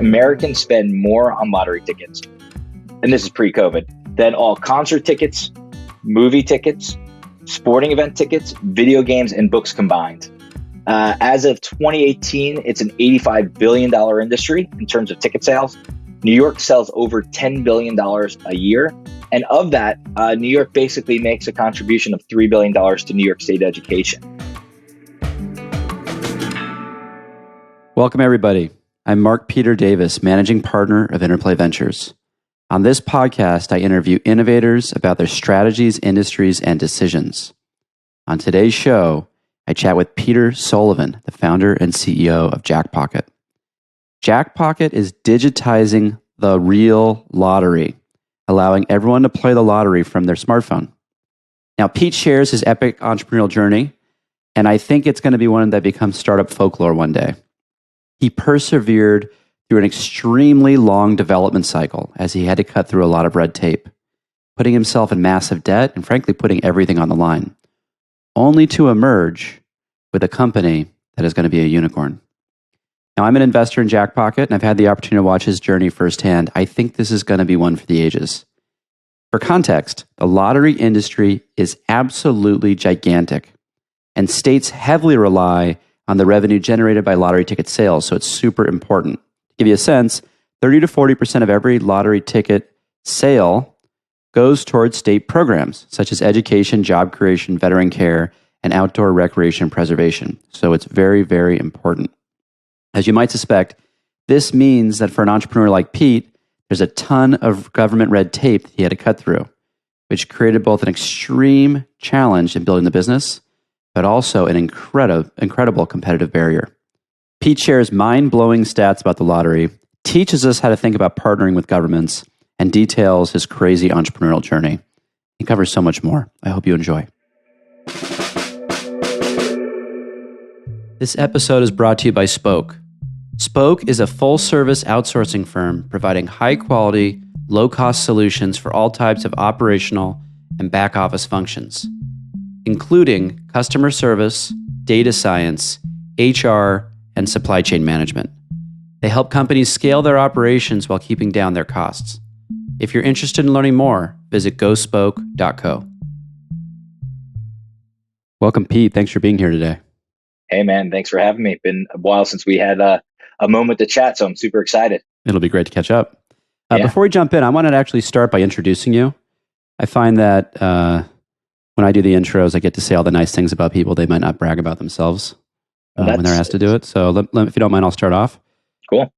Americans spend more on lottery tickets, and this is pre-COVID, than all concert tickets, movie tickets, sporting event tickets, video games, and books combined. As of 2018, it's an $85 billion industry in terms of ticket sales. New York sells over $10 billion a year. And of that, New York basically makes a contribution of $3 billion to New York State education. Welcome, everybody. I'm Mark Peter Davis, Managing Partner of Interplay Ventures. On this podcast, I interview innovators about their strategies, industries, and decisions. On today's show, I chat with Peter Sullivan, the founder and CEO of Jackpocket. Jackpocket is digitizing the real lottery, allowing everyone to play the lottery from their smartphone. Now, Pete shares his epic entrepreneurial journey, and I think it's going to be one that becomes startup folklore one day. He persevered through an extremely long development cycle as he had to cut through a lot of red tape, putting himself in massive debt and frankly putting everything on the line, only to emerge with a company that is going to be a unicorn. Now, I'm an investor in Jackpocket, and I've had the opportunity to watch his journey firsthand. I think this is going to be one for the ages. For context, the lottery industry is absolutely gigantic, and states heavily rely on the revenue generated by lottery ticket sales, so it's super important. To give you a sense, 30 to 40% of every lottery ticket sale goes towards state programs, such as education, job creation, veteran care, and outdoor recreation and preservation. So it's very, very important. As you might suspect, this means that for an entrepreneur like Pete, there's a ton of government red tape that he had to cut through, which created both an extreme challenge in building the business, but also an incredible competitive barrier. Pete shares mind-blowing stats about the lottery, teaches us how to think about partnering with governments, and details his crazy entrepreneurial journey. He covers so much more. I hope you enjoy. This episode is brought to you by Spoke. Spoke is a full-service outsourcing firm providing high-quality, low-cost solutions for all types of operational and back-office functions, including customer service, data science, HR, and supply chain management. They help companies scale their operations while keeping down their costs. If you're interested in learning more, visit gospoke.co. Welcome, Pete. Thanks for being here today. Hey, man, thanks for having me. It's been a while since we had a moment to chat, so I'm super excited. It'll be great to catch up. Yeah. Before we jump in, I wanted to actually start by introducing you. I find that when I do the intros, I get to say all the nice things about people they might not brag about themselves when they're asked to do it. So if you don't mind, I'll start off. Cool.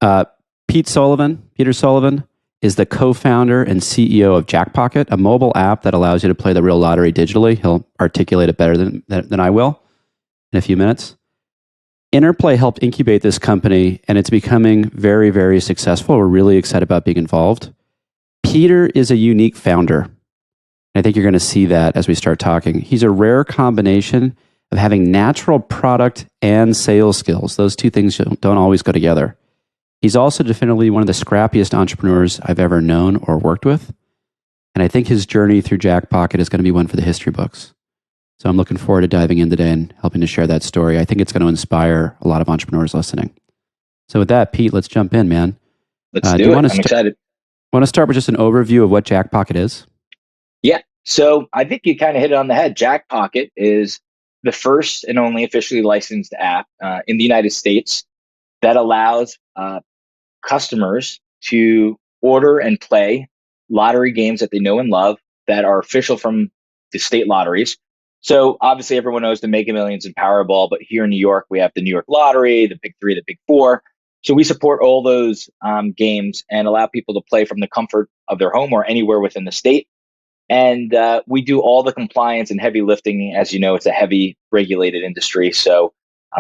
Peter Sullivan, is the co-founder and CEO of Jackpocket, a mobile app that allows you to play the real lottery digitally. He'll articulate it better than I will in a few minutes. Interplay helped incubate this company, and it's becoming very, very successful. We're really excited about being involved. Peter is a unique founder. I think you're going to see that as we start talking. He's a rare combination of having natural product and sales skills. Those two things don't always go together. He's also definitively one of the scrappiest entrepreneurs I've ever known or worked with. And I think his journey through Jackpocket is going to be one for the history books. So I'm looking forward to diving in today and helping to share that story. I think it's going to inspire a lot of entrepreneurs listening. So with that, Pete, let's jump in, man. Let's do it. I'm excited. Want to start with just an overview of what Jackpocket is? Yeah. So I think you kind of hit it on the head. Jackpocket is the first and only officially licensed app in the United States that allows customers to order and play lottery games that they know and love that are official from the state lotteries. So obviously everyone knows the Mega Millions and Powerball, but here in New York, we have the New York Lottery, the Big Three, the Big Four. So we support all those games and allow people to play from the comfort of their home or anywhere within the state. And we do all the compliance and heavy lifting. As you know, it's a heavy regulated industry. So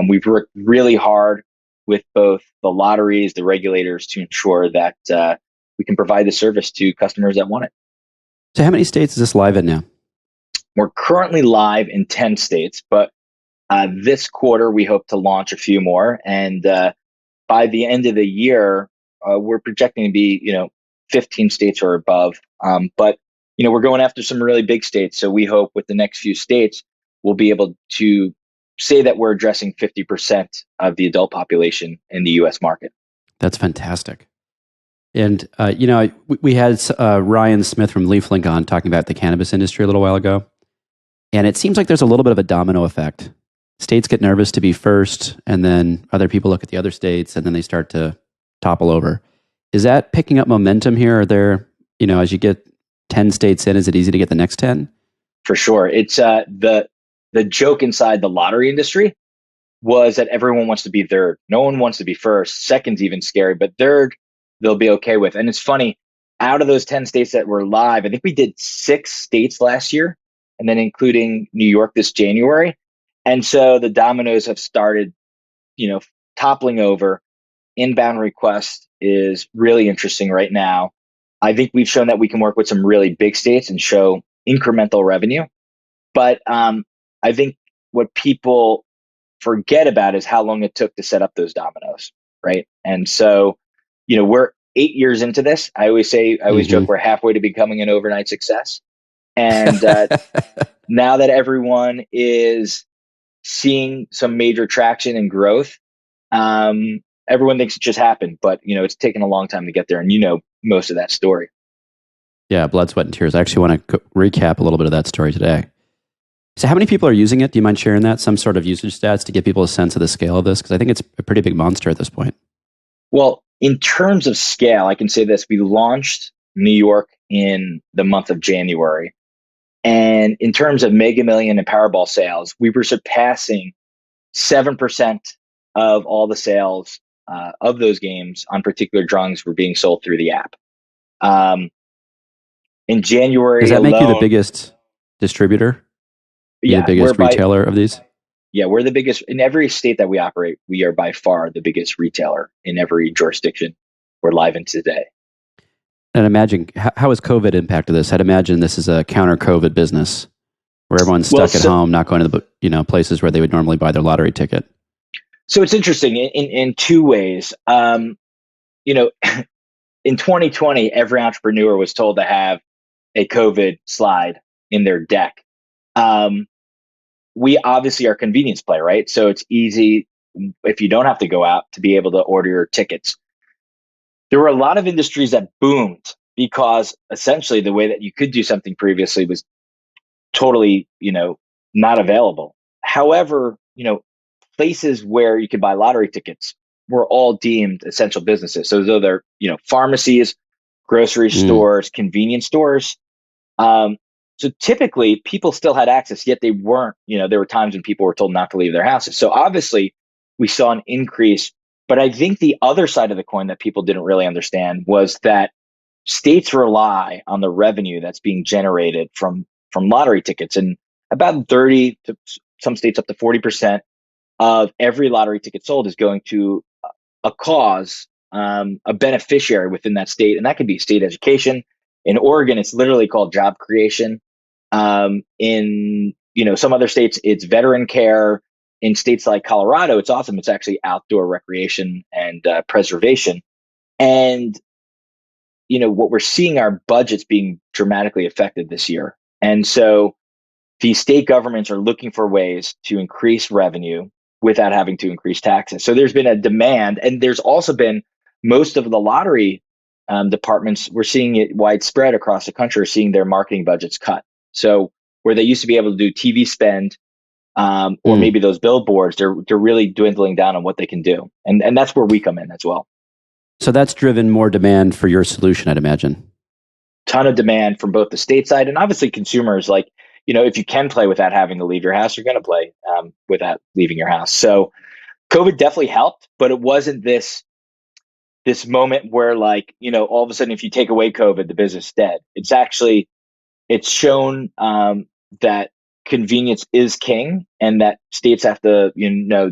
we've worked really hard with both the lotteries, the regulators, to ensure that we can provide the service to customers that want it. So how many states is this live in now? We're currently live in 10 states, but this quarter we hope to launch a few more. And by the end of the year, we're projecting to be, 15 states or above. But we're going after some really big states. So we hope with the next few states, we'll be able to say that we're addressing 50% of the adult population in the US market. That's fantastic. And, we had Ryan Smith from LeafLink on talking about the cannabis industry a little while ago. And it seems like there's a little bit of a domino effect. States get nervous to be first, and then other people look at the other states, and then they start to topple over. Is that picking up momentum here? Are there, as you get 10 states in, is it easy to get the next 10? For sure. It's the joke inside the lottery industry was that everyone wants to be third. No one wants to be first. Second's even scary, but third, they'll be okay with. And it's funny, out of those 10 states that were live, I think we did 6 states last year, and then including New York this January. And so the dominoes have started, toppling over. Inbound request is really interesting right now. I think we've shown that we can work with some really big states and show incremental revenue. But I think what people forget about is how long it took to set up those dominoes, right? And so, we're 8 years into this. I always joke we're halfway to becoming an overnight success. And now that everyone is seeing some major traction and growth, everyone thinks it just happened, but it's taken a long time to get there, and most of that story. Yeah, blood, sweat, and tears. I actually want to recap a little bit of that story today. So how many people are using it? Do you mind sharing that? Some sort of usage stats to give people a sense of the scale of this? Because I think it's a pretty big monster at this point. Well, in terms of scale, I can say this. We launched New York in the month of January. And in terms of Mega Million and Powerball sales, we were surpassing 7% of all the sales of those games on particular drawings were being sold through the app. In January Does that make alone, you the biggest distributor? Yeah, the biggest retailer of these? Yeah, we're the biggest. In every state that we operate, we are by far the biggest retailer in every jurisdiction we're live in today. And imagine, how has COVID impacted this? I'd imagine this is a counter-COVID business where everyone's stuck at home, not going to the places where they would normally buy their lottery ticket. So it's interesting in 2 ways. In 2020, every entrepreneur was told to have a COVID slide in their deck. We obviously are a convenience play, right? So it's easy if you don't have to go out to be able to order your tickets. There were a lot of industries that boomed because essentially the way that you could do something previously was totally, not available. However, places where you could buy lottery tickets were all deemed essential businesses. So though they're, pharmacies, grocery stores, convenience stores. So typically people still had access, yet they weren't, there were times when people were told not to leave their houses. So obviously we saw an increase, but I think the other side of the coin that people didn't really understand was that states rely on the revenue that's being generated from lottery tickets. And about 30 to some states up to 40% of every lottery ticket sold is going to a cause, a beneficiary within that state. And that could be state education. In Oregon, it's literally called job creation. In some other states, it's veteran care. In states like Colorado, it's awesome. It's actually outdoor recreation and preservation. And what we're seeing are budgets being dramatically affected this year. And so the state governments are looking for ways to increase revenue without having to increase taxes. So there's been a demand, and there's also been most of the lottery departments, we're seeing it widespread across the country, are seeing their marketing budgets cut. So where they used to be able to do TV spend or maybe those billboards, they're really dwindling down on what they can do. And that's where we come in as well. So that's driven more demand for your solution, I'd imagine. Ton of demand from both the state side and obviously consumers. Like, if you can play without having to leave your house, you're going to play without leaving your house. So COVID definitely helped, but it wasn't this moment where all of a sudden, if you take away COVID, the business is dead. It's shown that convenience is king and that states have to,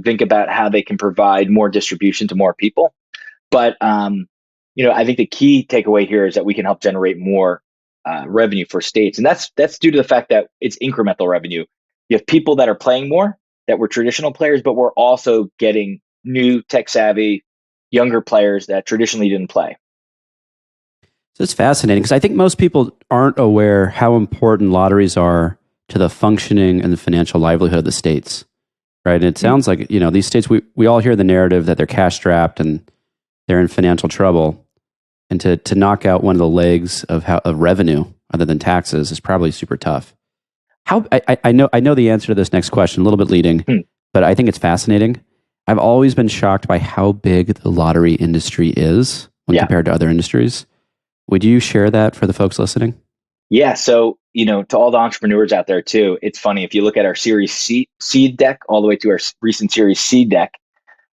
think about how they can provide more distribution to more people. But, I think the key takeaway here is that we can help generate more revenue for states. And that's due to the fact that it's incremental revenue. You have people that are playing more that were traditional players, but we're also getting new tech savvy, younger players that traditionally didn't play. So it's fascinating because I think most people aren't aware how important lotteries are to the functioning and the financial livelihood of the states, right? And it sounds like, these states, we all hear the narrative that they're cash strapped and they're in financial trouble. And to knock out one of the legs of revenue other than taxes is probably super tough. I know the answer to this next question, a little bit leading, Hmm. but I think it's fascinating. I've always been shocked by how big the lottery industry is when Yeah. compared to other industries. Would you share that for the folks listening? Yeah. So, to all the entrepreneurs out there too, it's funny. If you look at our Series C seed deck all the way to our recent Series C deck,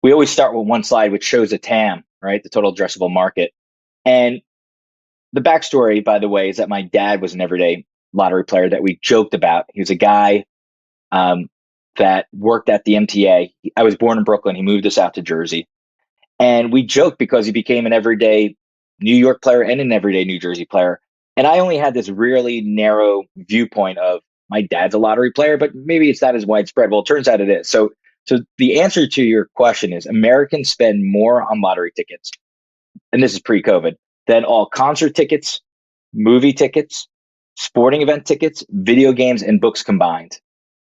we always start with one slide, which shows a TAM, right? The total addressable market. And the backstory, by the way, is that my dad was an everyday lottery player that we joked about. He was a guy um, that worked at the MTA. I was born in Brooklyn. He moved us out to Jersey. And we joked because he became an everyday New York player and an everyday New Jersey player. And I only had this really narrow viewpoint of my dad's a lottery player, but maybe it's not as widespread. Well, it turns out it is. So the answer to your question is Americans spend more on lottery tickets, and this is pre-COVID, than all concert tickets, movie tickets, sporting event tickets, video games, and books combined.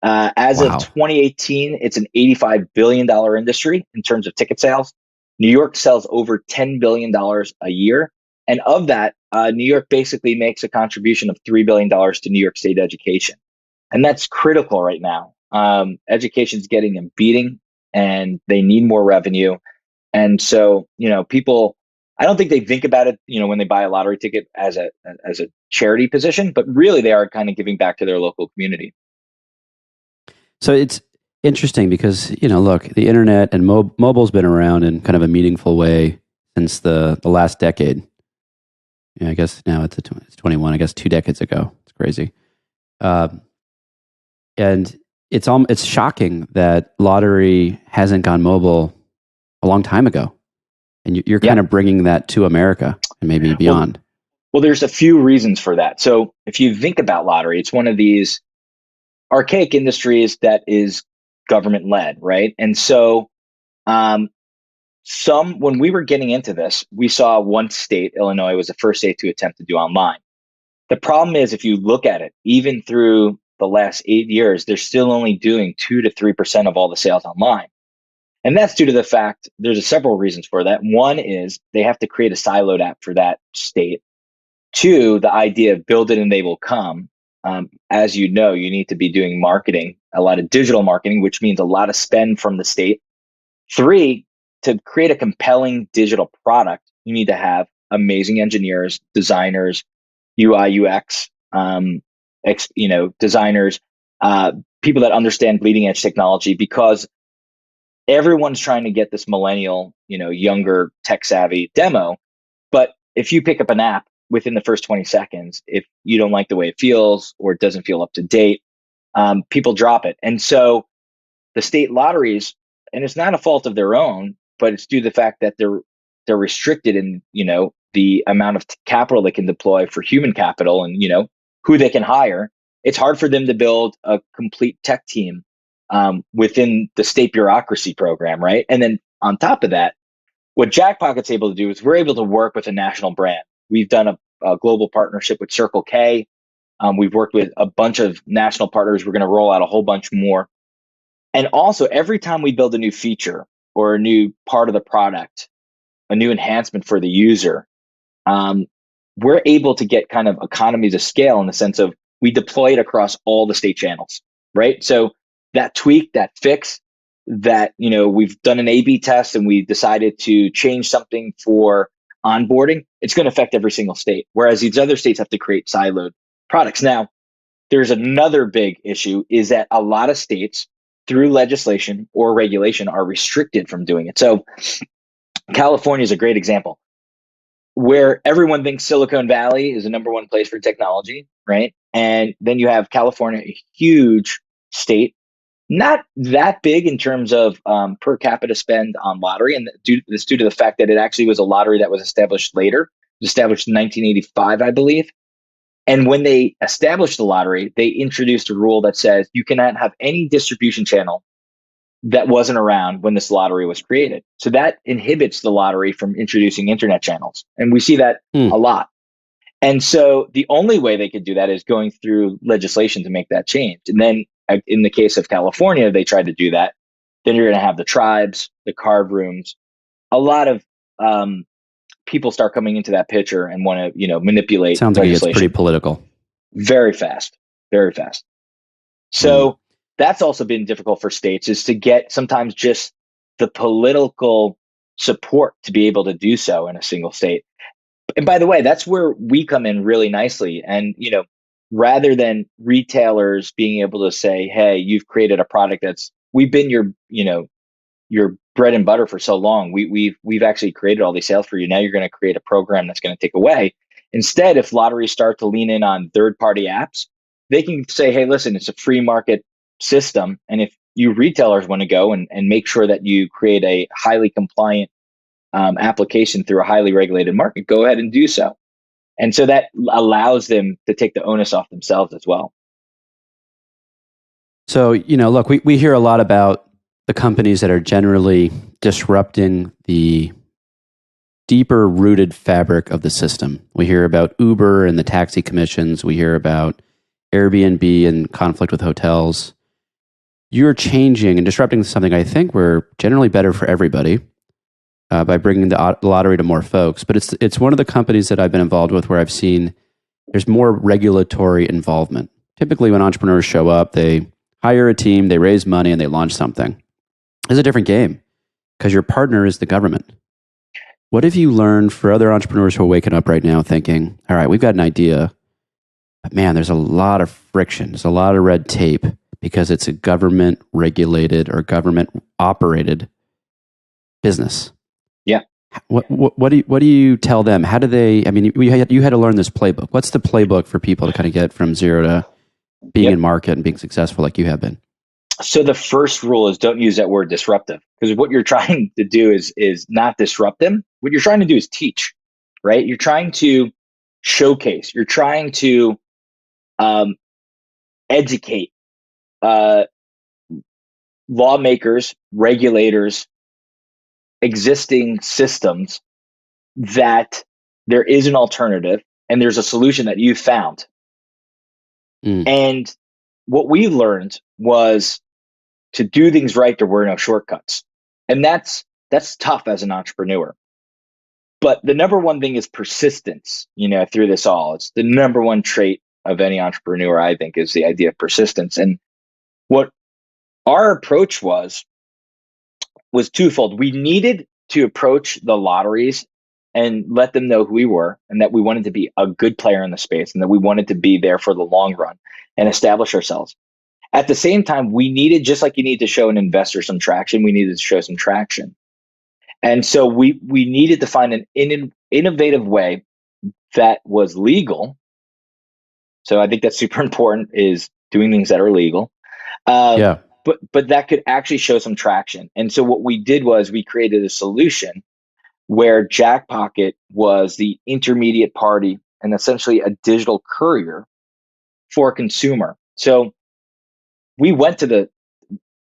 As of Wow. 2018, it's an $85 billion industry in terms of ticket sales. New York sells over $10 billion a year. And of that, New York basically makes a contribution of $3 billion to New York State education. And that's critical right now. Education's getting a beating and they need more revenue. And so, people, I don't think they think about it, when they buy a lottery ticket as a charity position, but really they are kind of giving back to their local community. So it's interesting because, look, the internet and mobile's been around in kind of a meaningful way since the last decade. I guess now it's 21, I guess 2 decades ago. It's crazy. And it's shocking that lottery hasn't gone mobile a long time ago. And you're kind of bringing that to America and maybe beyond. Well, there's a few reasons for that. So if you think about lottery, it's one of these archaic industries that is government led, right? And so when we were getting into this, we saw one state, Illinois, was the first state to attempt to do online. The problem is, if you look at it, even through the last 8 years, they're still only doing 2 to 3% of all the sales online. And that's due to the fact there's several reasons for that. One is they have to create a siloed app for that state. Two, the idea of build it and they will come. As you know, you need to be doing marketing, a lot of digital marketing, which means a lot of spend from the state. Three, to create a compelling digital product, you need to have amazing engineers, designers, UI, UX, designers, people that understand bleeding edge technology, because everyone's trying to get this millennial, younger tech savvy demo. But if you pick up an app within the first 20 seconds, if you don't like the way it feels or it doesn't feel up to date, people drop it. And so the state lotteries, and it's not a fault of their own, but it's due to the fact that they're restricted in, the amount of capital they can deploy for human capital and, who they can hire. It's hard for them to build a complete tech team within the state bureaucracy program, right? And then on top of that, what Jackpocket's able to do is we're able to work with a national brand. We've done a global partnership with Circle K. We've worked with a bunch of national partners. We're going to roll out a whole bunch more. And also, every time we build a new feature or a new part of the product, a new enhancement for the user, we're able to get kind of economies of scale in the sense of we deploy it across all the state channels, right? So that tweak, that fix, that, we've done an A/B test and we decided to change something for onboarding, it's going to affect every single state. Whereas these other states have to create siloed products. Now, there's another big issue is that a lot of states through legislation or regulation are restricted from doing it. So California is a great example where everyone thinks Silicon Valley is the number one place for technology, right? And then you have California, a huge state, not that big in terms of per capita spend on lottery. And it's due to the fact that it actually was a lottery that was established later. It was established in 1985, I believe. And when they established the lottery, they introduced a rule that says you cannot have any distribution channel that wasn't around when this lottery was created. So that inhibits the lottery from introducing internet channels. And we see that a lot. And so the only way they could do that is going through legislation to make that change. And then in the case of California, they tried to do that. Then you're going to have the tribes, the card rooms, a lot of people start coming into that picture and want to, manipulate Sounds like it gets pretty legislation political. very fast, very fast. So that's also been difficult for states, is to get sometimes just the political support to be able to do so in a single state. And by the way, that's where we come in really nicely. And, rather than retailers being able to say, hey, you've created a product we've been your bread and butter for so long. We've actually created all these sales for you. Now you're going to create a program that's going to take away. Instead, if lotteries start to lean in on third-party apps, they can say, hey, listen, it's a free market system. And if you retailers want to go and make sure that you create a highly compliant application through a highly regulated market, go ahead and do so. And so that allows them to take the onus off themselves as well. So, look, we hear a lot about the companies that are generally disrupting the deeper rooted fabric of the system. We hear about Uber and the taxi commissions. We hear about Airbnb and conflict with hotels. You're changing and disrupting something I think we're generally better for everybody by bringing the lottery to more folks. But it's one of the companies that I've been involved with where I've seen there's more regulatory involvement. Typically, when entrepreneurs show up, they hire a team, they raise money, and they launch something. It's a different game because your partner is the government. What have you learned for other entrepreneurs who are waking up right now thinking, all right, we've got an idea, but man, there's a lot of friction. There's a lot of red tape because it's a government regulated or government operated business. Yeah. What do you tell them? How do they, you had to learn this playbook. What's the playbook for people to kind of get from zero to being in market and being successful like you have been? So the first rule is don't use that word disruptive, because what you're trying to do is not disrupt them. What you're trying to do is teach, right? You're trying to showcase. You're trying to educate lawmakers, regulators, existing systems that there is an alternative and there's a solution that you found. And what we learned was to do things right, there were no shortcuts. And that's tough as an entrepreneur. But the number one thing is persistence, through this all. It's the number one trait of any entrepreneur, I think, is the idea of persistence. And what our approach was twofold. We needed to approach the lotteries and let them know who we were and that we wanted to be a good player in the space and that we wanted to be there for the long run and establish ourselves. At the same time, we needed, just like you need to show an investor some traction, we needed to show some traction. And so we needed to find an innovative way that was legal. So I think that's super important, is doing things that are legal. But that could actually show some traction. And so what we did was we created a solution where Jackpocket was the intermediate party and essentially a digital courier for a consumer. So we went to the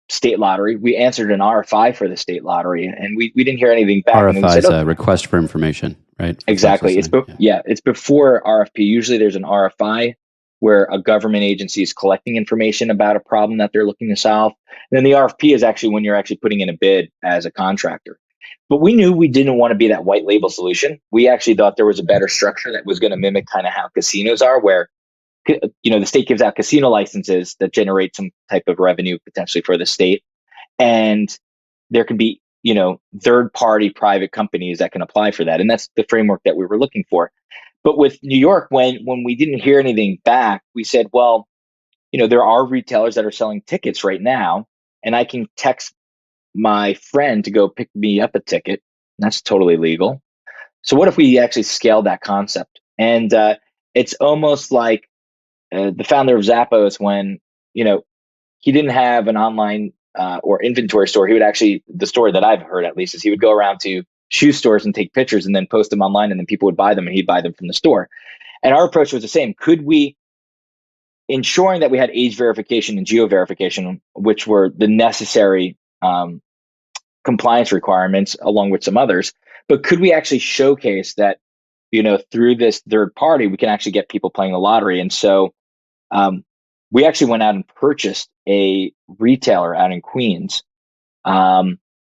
state lottery. We answered an RFI for the state lottery, and we didn't hear anything back. RFI is a request for information, right? Exactly. It's before RFP. Usually there's an RFI where a government agency is collecting information about a problem that they're looking to solve. And then the RFP is actually when you're actually putting in a bid as a contractor. But we knew we didn't want to be that white label solution. We actually thought there was a better structure that was going to mimic kind of how casinos are, where the state gives out casino licenses that generate some type of revenue potentially for the state. And there can be, third-party private companies that can apply for that. And that's the framework that we were looking for. But with New York, when we didn't hear anything back, we said, well, there are retailers that are selling tickets right now, and I can text my friend to go pick me up a ticket. And that's totally legal. So what if we actually scale that concept? And it's almost like the founder of Zappos, when, he didn't have an online or inventory store. He would actually, the story that I've heard at least, is he would go around to shoe stores and take pictures and then post them online, and then people would buy them and he'd buy them from the store. And our approach was the same. Could we, ensuring that we had age verification and geo verification, which were the necessary compliance requirements along with some others, but could we actually showcase that, through this third party, we can actually get people playing the lottery? And so we actually went out and purchased a retailer out in Queens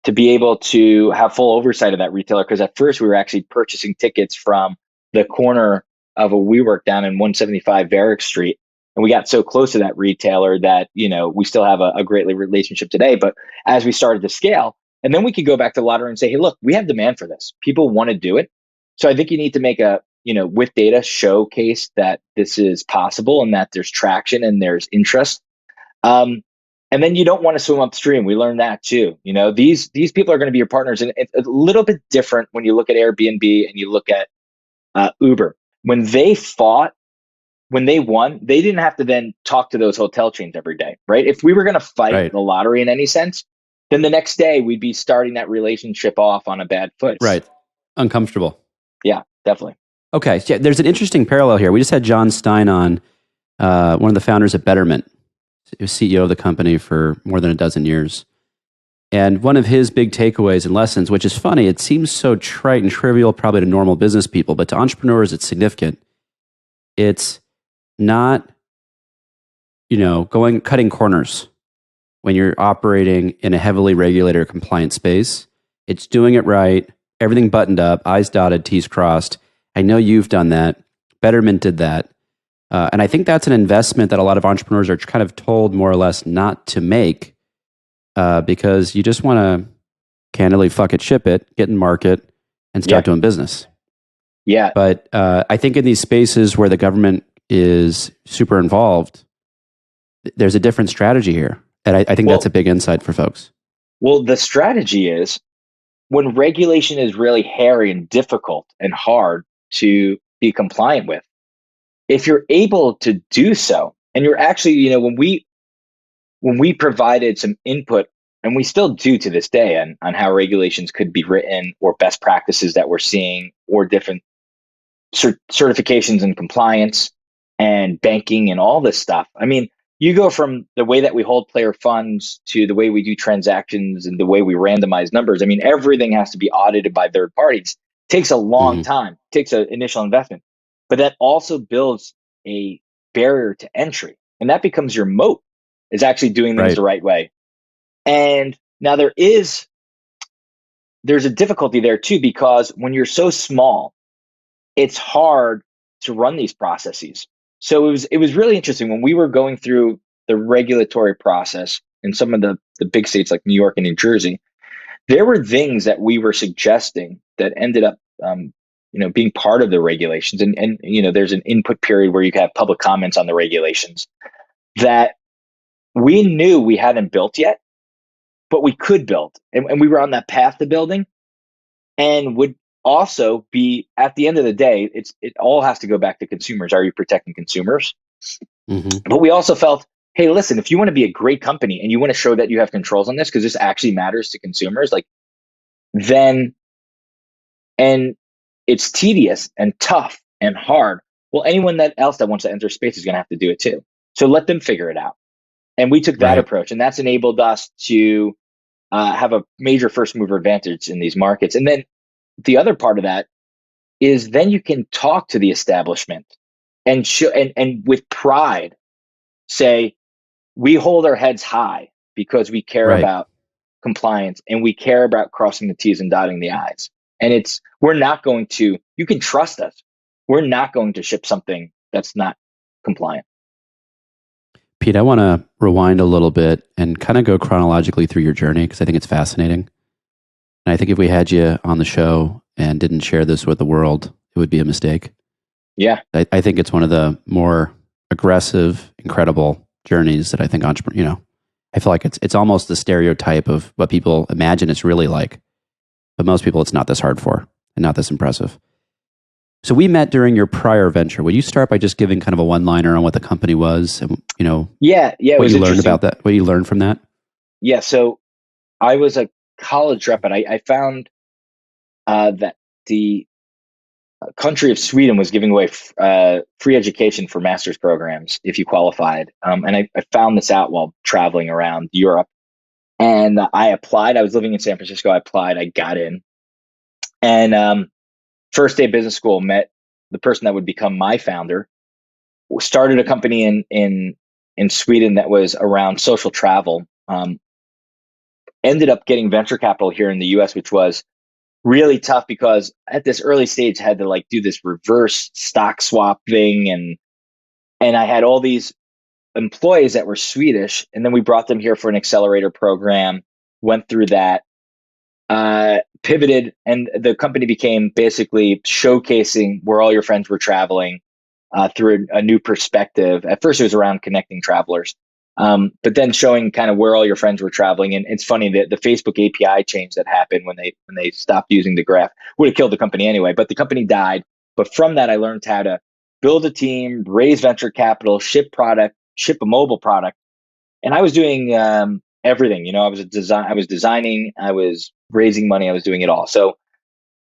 to be able to have full oversight of that retailer. Because at first we were actually purchasing tickets from the corner of a WeWork down in 175 Varick Street. And we got so close to that retailer that, we still have a great relationship today. But as we started to scale, and then we could go back to the lottery and say, hey, look, we have demand for this. People want to do it. So I think you need to make with data, showcase that this is possible and that there's traction and there's interest. And then you don't want to swim upstream. We learned that too. These people are going to be your partners, and it's a little bit different when you look at Airbnb and you look at Uber. When they won, they didn't have to then talk to those hotel chains every day, right? If we were going to fight the lottery in any sense, then the next day we'd be starting that relationship off on a bad foot. Right. Uncomfortable. Yeah, definitely. Okay. So there's an interesting parallel here. We just had John Stein on, one of the founders of Betterment. He was CEO of the company for more than a dozen years. And one of his big takeaways and lessons, which is funny, it seems so trite and trivial probably to normal business people, but to entrepreneurs, it's significant. It's not, cutting corners when you're operating in a heavily regulated or compliant space. It's doing it right, everything buttoned up, I's dotted, T's crossed. I know you've done that. Betterment did that. And I think that's an investment that a lot of entrepreneurs are kind of told more or less not to make because you just want to candidly fuck it, ship it, get in market, and start doing business. Yeah. But I think in these spaces where the government is super involved, there's a different strategy here. And I think that's a big insight for folks. Well, the strategy is when regulation is really hairy and difficult and hard to be compliant with, if you're able to do so, and you're actually, when we provided some input, and we still do to this day on how regulations could be written or best practices that we're seeing or different certifications and compliance and banking and all this stuff. I mean, you go from the way that we hold player funds to the way we do transactions and the way we randomize numbers. I mean, everything has to be audited by third parties. It takes a long time, it takes an initial investment, but that also builds a barrier to entry. And that becomes your moat, is actually doing things the right way. And now there's a difficulty there too, because when you're so small, it's hard to run these processes. So it was really interesting when we were going through the regulatory process in some of the big states like New York and New Jersey. There were things that we were suggesting that ended up, being part of the regulations. And there's an input period where you can have public comments on the regulations that we knew we hadn't built yet, but we could build. And we were on that path to building, and would also be, at the end of the day, it all has to go back to consumers. Are you protecting consumers? But we also felt, hey, listen, if you want to be a great company and you want to show that you have controls on this, because this actually matters to consumers, and it's tedious and tough and hard. Well, anyone else that wants to enter space is going to have to do it too. So let them figure it out. And we took that approach, and that's enabled us to have a major first mover advantage in these markets. And then the other part of that is then you can talk to the establishment and show, and with pride say, we hold our heads high because we care about compliance and we care about crossing the T's and dotting the I's. And you can trust us. We're not going to ship something that's not compliant. Pete, I want to rewind a little bit and kind of go chronologically through your journey because I think it's fascinating. And I think if we had you on the show and didn't share this with the world, it would be a mistake. Yeah. I think it's one of the more aggressive, incredible journeys that I think I feel like it's almost the stereotype of what people imagine it's really like. But most people, it's not this hard for and not this impressive. So we met during your prior venture. Would you start by just giving kind of a one-liner on what the company was and, what you learned about that, what you learned from that? Yeah. So I was a college rep, and I found that the country of Sweden was giving away free education for master's programs if you qualified. And I found this out while traveling around Europe. And I applied. I was living in San Francisco. I applied. I got in. And first day of business school, met the person that would become my founder. Started a company in Sweden that was around social travel. ended up getting venture capital here in the US, which was really tough because at this early stage I had to like do this reverse stock swap thing, and I had all these employees that were Swedish, and then we brought them here for an accelerator program, went through that, pivoted, and the company became basically showcasing where all your friends were traveling through a new perspective. At first, it was around connecting travelers, but then showing kind of where all your friends were traveling. And it's funny that the Facebook API change that happened when they stopped using the graph would have killed the company anyway. But the company died. But from that, I learned how to build a team, raise venture capital, ship product, ship a mobile product, and I was doing everything. You know, I was designing, I was raising money, I was doing it all. So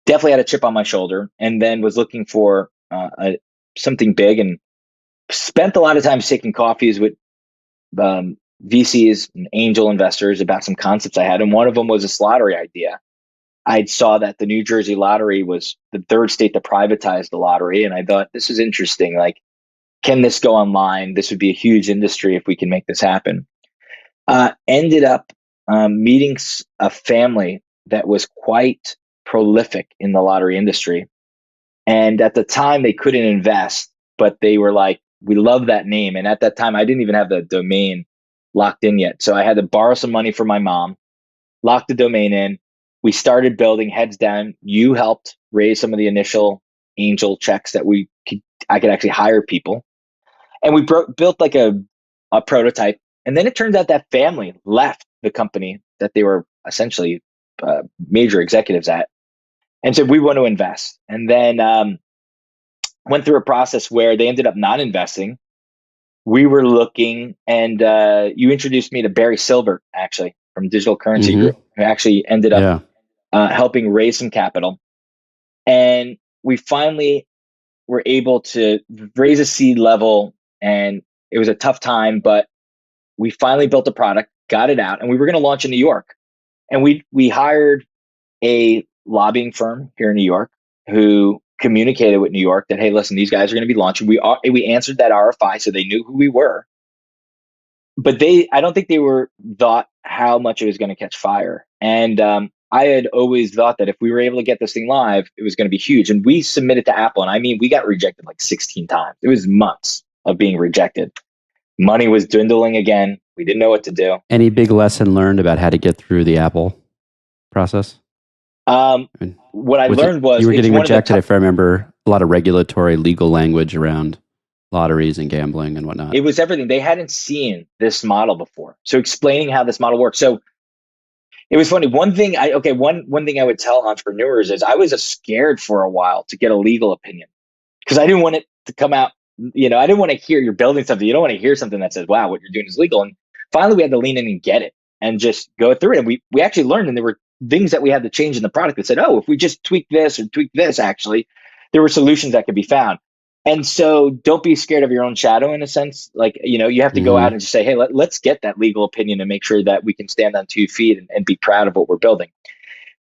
definitely had a chip on my shoulder, and then was looking for something big, and spent a lot of time taking coffees with VCs and angel investors about some concepts I had. And one of them was this lottery idea. I saw that the New Jersey lottery was the third state to privatize the lottery. And I thought, this is interesting. Like, can this go online? This would be a huge industry if we can make this happen. Ended up meeting a family that was quite prolific in the lottery industry. And at the time, they couldn't invest, but they were like, we love that name. And at that time, I didn't even have the domain locked in yet. So I had to borrow some money from my mom, lock the domain in. We started building heads down. You helped raise some of the initial angel checks that I could actually hire people. And we built like a prototype. And then it turns out that family left the company that they were essentially major executives at, and said, we want to invest. And then went through a process where they ended up not investing. We were looking, and you introduced me to Barry Silbert, actually, from Digital Currency Group, who actually ended up helping raise some capital. And we finally were able to raise a seed level, and it was a tough time, but we finally built a product, got it out, and we were going to launch in New York. And we hired a lobbying firm here in New York who communicated with New York that, hey, listen, these guys are going to be launching. We answered that RFI, so they knew who we were. But I don't think they thought how much it was going to catch fire. And I had always thought that if we were able to get this thing live, it was going to be huge. And we submitted to Apple, and I mean, we got rejected like 16 times. It was months of being rejected. Money was dwindling again. We didn't know what to do. Any big lesson learned about how to get through the Apple process? What I learned was you were getting rejected, if I remember, a lot of regulatory legal language around lotteries and gambling and whatnot. It was everything. They hadn't seen this model before. So explaining how this model works. So it was funny. One thing I would tell entrepreneurs is I was scared for a while to get a legal opinion because I didn't want it to come out. You know, I didn't want to hear you're building something. You don't want to hear something that says, wow, what you're doing is legal. And finally we had to lean in and get it and just go through it. And we actually learned, and there were things that we had to change in the product that said, oh, if we just tweak this or tweak this, actually, there were solutions that could be found. And so don't be scared of your own shadow in a sense. Like, you know, you have to go out and just say, hey, let's get that legal opinion and make sure that we can stand on 2 feet and be proud of what we're building.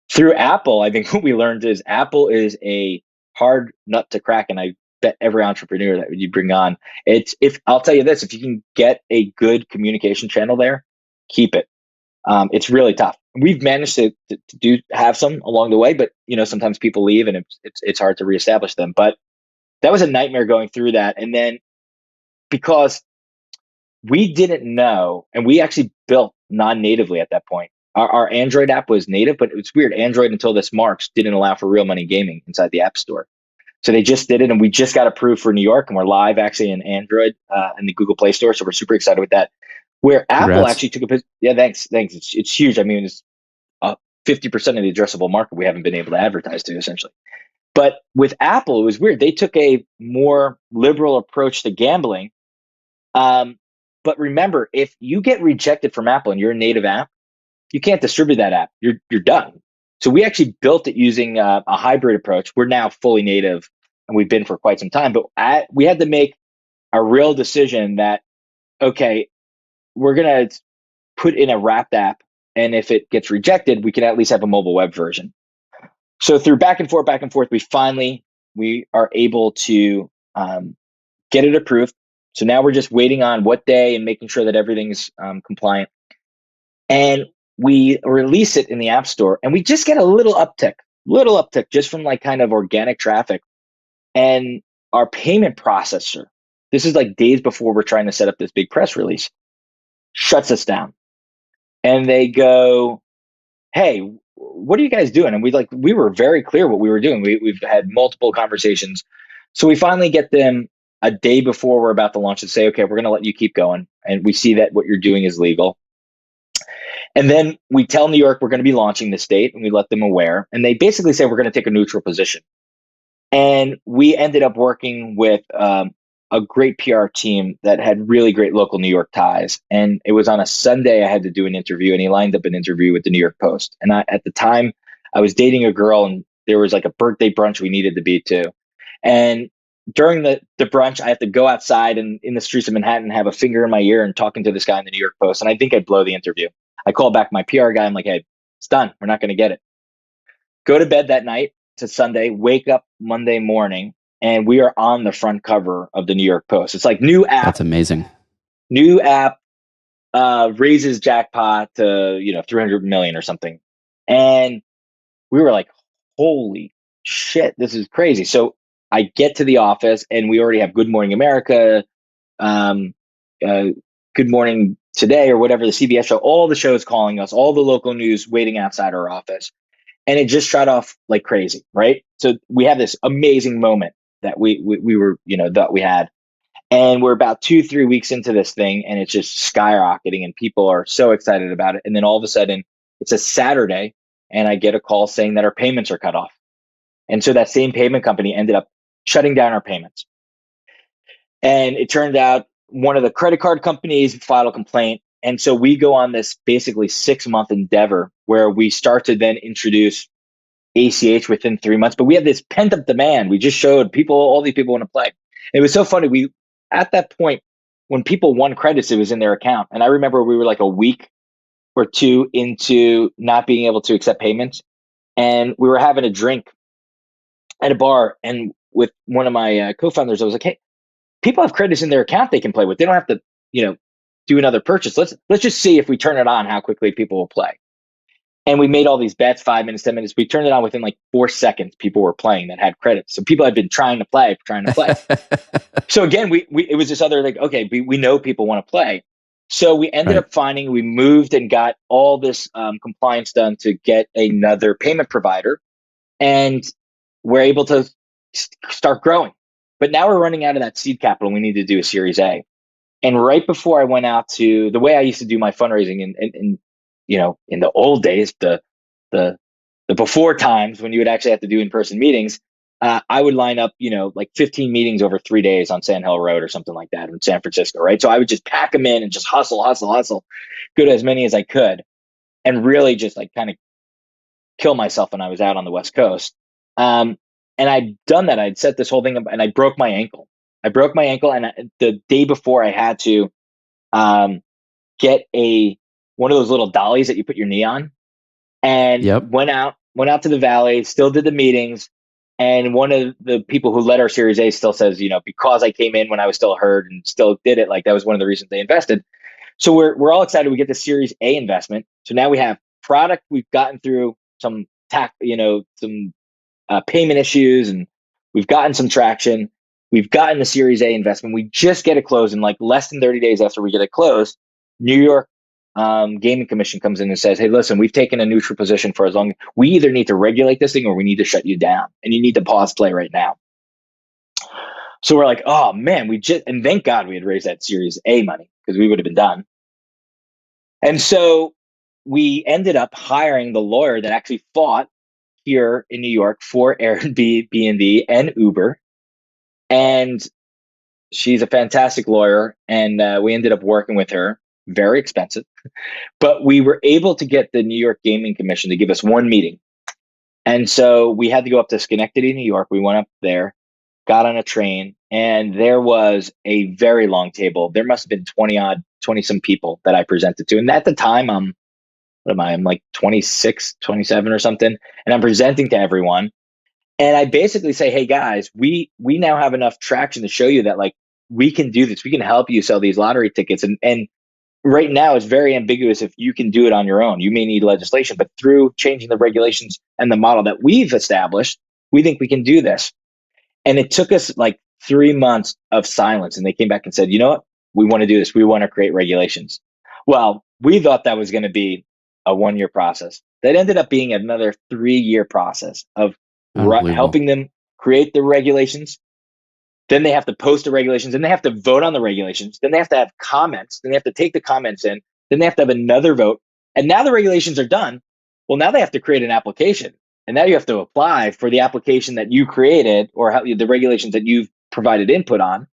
Through Apple, I think what we learned is Apple is a hard nut to crack. And I bet every entrepreneur that you bring on, I'll tell you this, if you can get a good communication channel there, keep it. It's really tough. We've managed to have some along the way, but you know, sometimes people leave and it's hard to reestablish them. But that was a nightmare going through that. And then because we didn't know, and we actually built non-natively at that point. Our Android app was native, but it was weird. Android until this March didn't allow for real money gaming inside the App Store. So they just did it, and we just got approved for New York, and we're live actually in Android and the Google Play Store. So we're super excited with that. Where Apple actually took thanks. It's huge. I mean, it's 50% of the addressable market we haven't been able to advertise to, essentially. But with Apple, it was weird. They took a more liberal approach to gambling. But remember, if you get rejected from Apple and you're a native app, you can't distribute that app. You're done. So we actually built it using a hybrid approach. We're now fully native, and we've been for quite some time. But we had to make a real decision that, okay, we're going to put in a wrapped app, and if it gets rejected, we can at least have a mobile web version. So through back and forth, we are able to get it approved. So now we're just waiting on what day and making sure that everything's compliant. And we release it in the App Store, and we just get a little uptick just from like kind of organic traffic. And our payment processor, this is like days before we're trying to set up this big press release, shuts us down. And they go, hey, what are you guys doing? And we were very clear what we were doing. We've had multiple conversations. So we finally get them a day before we're about to launch and say, okay, we're going to let you keep going. And we see that what you're doing is legal. And then we tell New York we're going to be launching the state, and we let them aware. And they basically say we're going to take a neutral position. And we ended up working with a great PR team that had really great local New York ties. And it was on a Sunday I had to do an interview, and he lined up an interview with the New York Post. And at the time, I was dating a girl, and there was like a birthday brunch we needed to be to. And during the brunch, I have to go outside and in the streets of Manhattan, have a finger in my ear and talking to this guy in the New York Post. And I think I'd blow the interview. I call back my PR guy. I'm like, hey, it's done. We're not going to get it. Go to bed that night. It's Sunday. Wake up Monday morning, and we are on the front cover of the New York Post. It's like new app. That's amazing. New app raises jackpot to 300 million or something. And we were like, holy shit, this is crazy. So I get to the office, and we already have Good Morning America, Good Morning Today, or whatever, the CBS show, all the shows calling us, all the local news waiting outside our office. And it just shot off like crazy, right? So we have this amazing moment that we were, that we had. And we're about 2-3 weeks into this thing, and it's just skyrocketing, and people are so excited about it. And then all of a sudden, it's a Saturday, and I get a call saying that our payments are cut off. And so that same payment company ended up shutting down our payments. And it turned out one of the credit card companies filed a complaint. And so we go on this basically 6-month endeavor where we start to then introduce ACH within 3 months. But we have this pent up demand. We just showed people, all these people want to play. And it was so funny. At that point, when people won credits, it was in their account. And I remember we were like a week or two into not being able to accept payments. And we were having a drink at a bar. And with one of my co-founders, I was like, hey, people have credits in their account they can play with. They don't have to, do another purchase. Let's just see if we turn it on, how quickly people will play. And we made all these bets, 5 minutes, 10 minutes. We turned it on within like 4 seconds. People were playing that had credits. So people had been trying to play. So again, it was this other like, okay, we know people want to play. So we ended up we moved and got all this compliance done to get another payment provider. And we're able to start growing. But now we're running out of that seed capital. We need to do a Series A. And right before I went out to the way I used to do my fundraising in the old days, the before times when you would actually have to do in-person meetings, I would line up, like 15 meetings over 3 days on Sand Hill Road or something like that in San Francisco, right? So I would just pack them in and just hustle, go to as many as I could, and really just like kind of kill myself when I was out on the West Coast. And I'd done that. I'd set this whole thing up, and I broke my ankle. And the day before, I had to get one of those little dollies that you put your knee on, and went out to the valley, still did the meetings. And one of the people who led our Series A still says, because I came in when I was still hurt and still did it, like that was one of the reasons they invested. So we're all excited. We get the Series A investment. So now we have product. We've gotten through some some payment issues, and we've gotten some traction. We've gotten the Series A investment. We just get it closed in like less than 30 days after we get it closed. New York Gaming Commission comes in and says, hey, listen, we've taken a neutral position for as long. We either need to regulate this thing or we need to shut you down, and you need to pause play right now. So we're like, oh man, and thank God we had raised that Series A money, because we would have been done. And so we ended up hiring the lawyer that actually fought here in New York for Airbnb and Uber. And she's a fantastic lawyer. And we ended up working with her. Very expensive. But we were able to get the New York Gaming Commission to give us one meeting. And so we had to go up to Schenectady, New York. We went up there, got on a train, and there was a very long table. There must have been 20 some people that I presented to. And at the time, I'm like 26, 27 or something. And I'm presenting to everyone. And I basically say, hey guys, we now have enough traction to show you that like we can do this. We can help you sell these lottery tickets. And right now it's very ambiguous if you can do it on your own. You may need legislation, but through changing the regulations and the model that we've established, we think we can do this. And it took us like 3 months of silence. And they came back and said, you know what? We want to do this. We want to create regulations. Well, we thought that was going to be a 1 year process. That ended up being another 3 year process of Unbelievable. helping them create the regulations. Then they have to post the regulations. Then they have to vote on the regulations. Then they have to have comments. Then they have to take the comments in. Then they have to have another vote. And now the regulations are done. Well, now they have to create an application. And now you have to apply for the application that you created or the regulations that you've provided input on.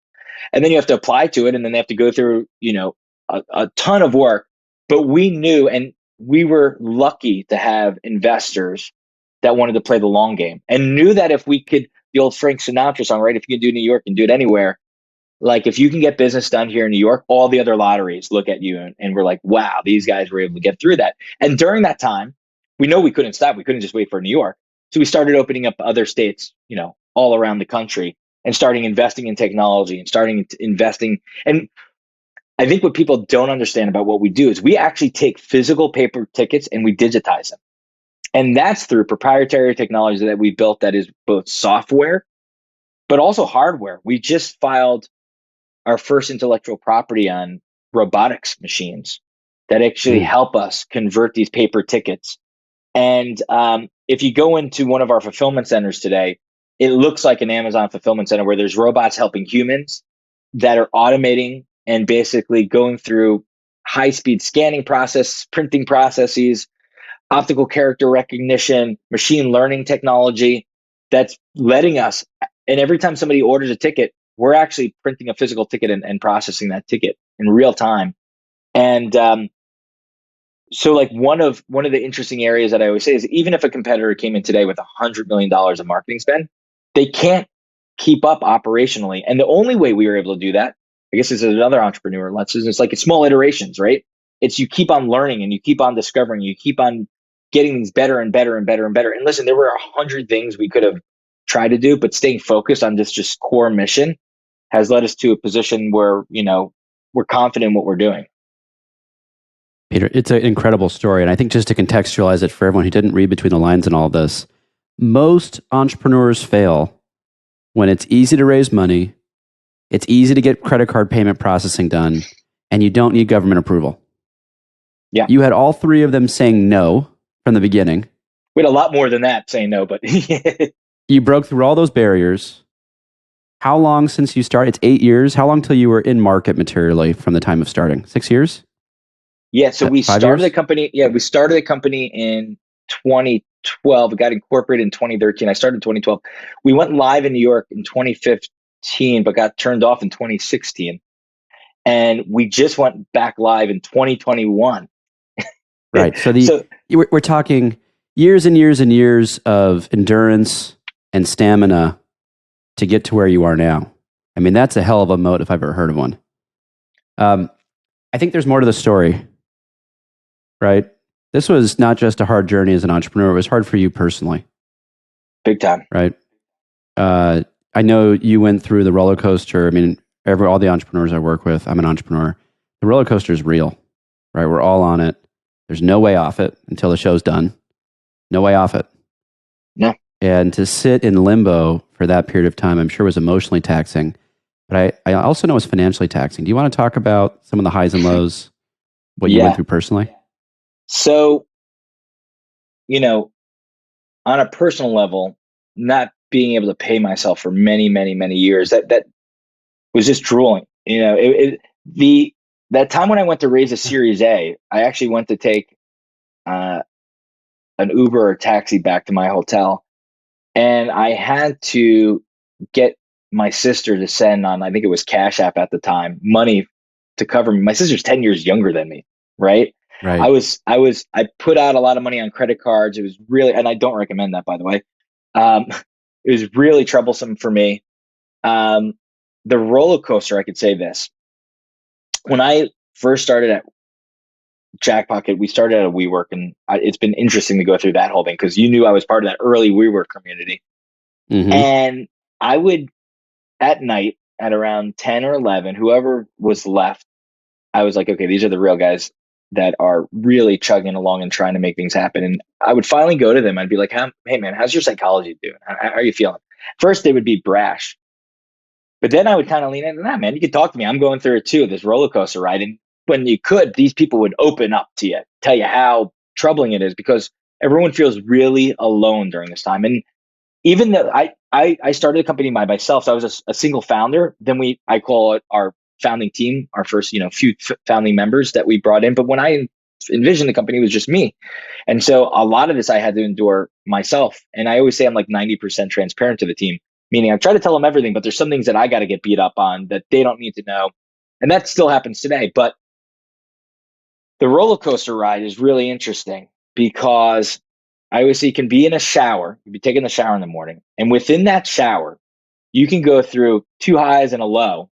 And then you have to apply to it. And then they have to go through, a ton of work. But we knew, and we were lucky to have investors that wanted to play the long game and knew that if we could, the old Frank Sinatra song, right? If you can do New York and do it anywhere, like if you can get business done here in New York, all the other lotteries look at you and we're like, wow, these guys were able to get through that. And during that time, we know we couldn't stop. We couldn't just wait for New York. So we started opening up other states, all around the country and starting investing in technology and starting investing. And I think what people don't understand about what we do is we actually take physical paper tickets and we digitize them. And that's through proprietary technology that we built that is both software, but also hardware. We just filed our first intellectual property on robotics machines that actually Mm. help us convert these paper tickets. And if you go into one of our fulfillment centers today, it looks like an Amazon fulfillment center where there's robots helping humans that are automating and basically going through high-speed scanning process, printing processes, optical character recognition, machine learning technology that's letting us. And every time somebody orders a ticket, we're actually printing a physical ticket and processing that ticket in real time. And so, like one of the interesting areas that I always say is, even if a competitor came in today with $100 million of marketing spend, they can't keep up operationally. And the only way we were able to do that, I guess, is another entrepreneur lesson. It's like it's small iterations, right? It's you keep on learning and you keep on discovering, you keep on getting things better and better and better and better. And listen, there were 100 things we could have tried to do, but staying focused on this just core mission has led us to a position where, we're confident in what we're doing. Peter, it's an incredible story. And I think just to contextualize it for everyone who didn't read between the lines in all of this, most entrepreneurs fail when it's easy to raise money, it's easy to get credit card payment processing done, and you don't need government approval. Yeah. You had all three of them saying no from the beginning. We had a lot more than that saying no, but You broke through all those barriers. How long since you started? It's 8 years. How long till you were in market materially from the time of starting? 6 years? Yeah, so we 5 started years? the company. Yeah, we started the company in 2012. It got incorporated in 2013. I started in 2012. We went live in New York in 2015, but got turned off in 2016. And we just went back live in 2021. Right. So So we're talking years and years and years of endurance and stamina to get to where you are now. I mean, that's a hell of a moat if I've ever heard of one. I think there's more to the story, right? This was not just a hard journey as an entrepreneur. It was hard for you personally, big time. right? I know you went through the roller coaster. I mean, all the entrepreneurs I work with, I'm an entrepreneur. The roller coaster is real, right? We're all on it. There's no way off it until the show's done. No way off it. No. And to sit in limbo for that period of time, I'm sure was emotionally taxing. But I also know it's financially taxing. Do you want to talk about some of the highs and lows, what you went through personally? So, on a personal level, not being able to pay myself for many, many, many years, that was just drooling. That time when I went to raise a Series A, I actually went to take uh, an Uber or taxi back to my hotel, and I had to get my sister to send on, I think it was Cash App at the time, money to cover me. My sister's 10 years younger than me, right? Right. I put out a lot of money on credit cards. It was really, and I don't recommend that, by the way. Um, it was really troublesome for me. Um, the roller coaster, I could say this. When I first started at Jackpocket, we started at a WeWork, and it's been interesting to go through that whole thing because you knew I was part of that early WeWork community. Mm-hmm. And I would, at night, at around 10 or 11, whoever was left, I was like, okay, these are the real guys that are really chugging along and trying to make things happen. And I would finally go to them. I'd be like, hey man, how's your psychology doing? How are you feeling? First, they would be brash, but then I would kind of lean into that, man. You could talk to me. I'm going through it too, this roller coaster ride. And when you could, these people would open up to you, tell you how troubling it is because everyone feels really alone during this time. And even though I started a company by myself, so I was a single founder. Then I call it our founding team, our first, few founding members that we brought in. But when I envisioned the company, it was just me. And so a lot of this I had to endure myself. And I always say I'm like 90% transparent to the team, meaning I try to tell them everything, but there's some things that I got to get beat up on that they don't need to know. And that still happens today. But the roller coaster ride is really interesting because I always say you can be in a shower, you be taking the shower in the morning, and within that shower, you can go through two highs and a low.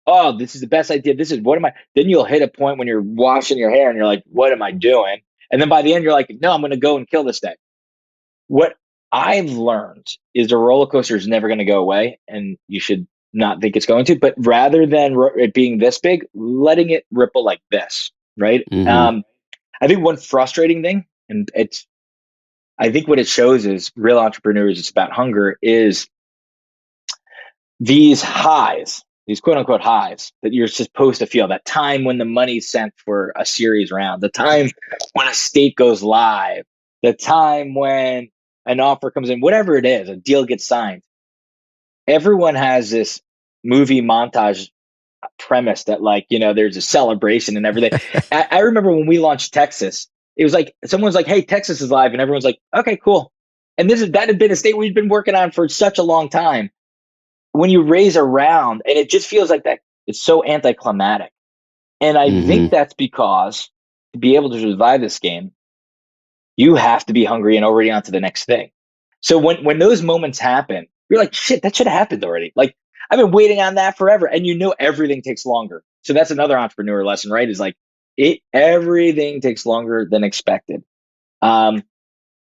Oh, this is the best idea. This is what am I? Then you'll hit a point when you're washing your hair and you're like, what am I doing? And then by the end, you're like, no, I'm going to go and kill this day. What I've learned is the roller coaster is never going to go away, and you should not think it's going to. But rather than it being this big, letting it ripple like this, right? Mm-hmm. I think one frustrating thing, and I think what it shows is real entrepreneurs, it's about hunger, is these highs, these quote unquote highs that you're supposed to feel, that time when the money's sent for a series round, the time when a state goes live, the time when an offer comes in, whatever it is, a deal gets signed. Everyone has this movie montage premise that there's a celebration and everything. I remember when we launched Texas, it was like someone was like, hey, Texas is live, and everyone's like, okay, cool. And that had been a state we've been working on for such a long time. When you raise a round, and it just feels like that, it's so anticlimactic. And I think Mm-hmm. that's because to be able to survive this game, you have to be hungry and already on to the next thing. So when those moments happen, you're like, shit, that should have happened already. Like, I've been waiting on that forever. And everything takes longer. So that's another entrepreneur lesson, right? Is like everything takes longer than expected. Um,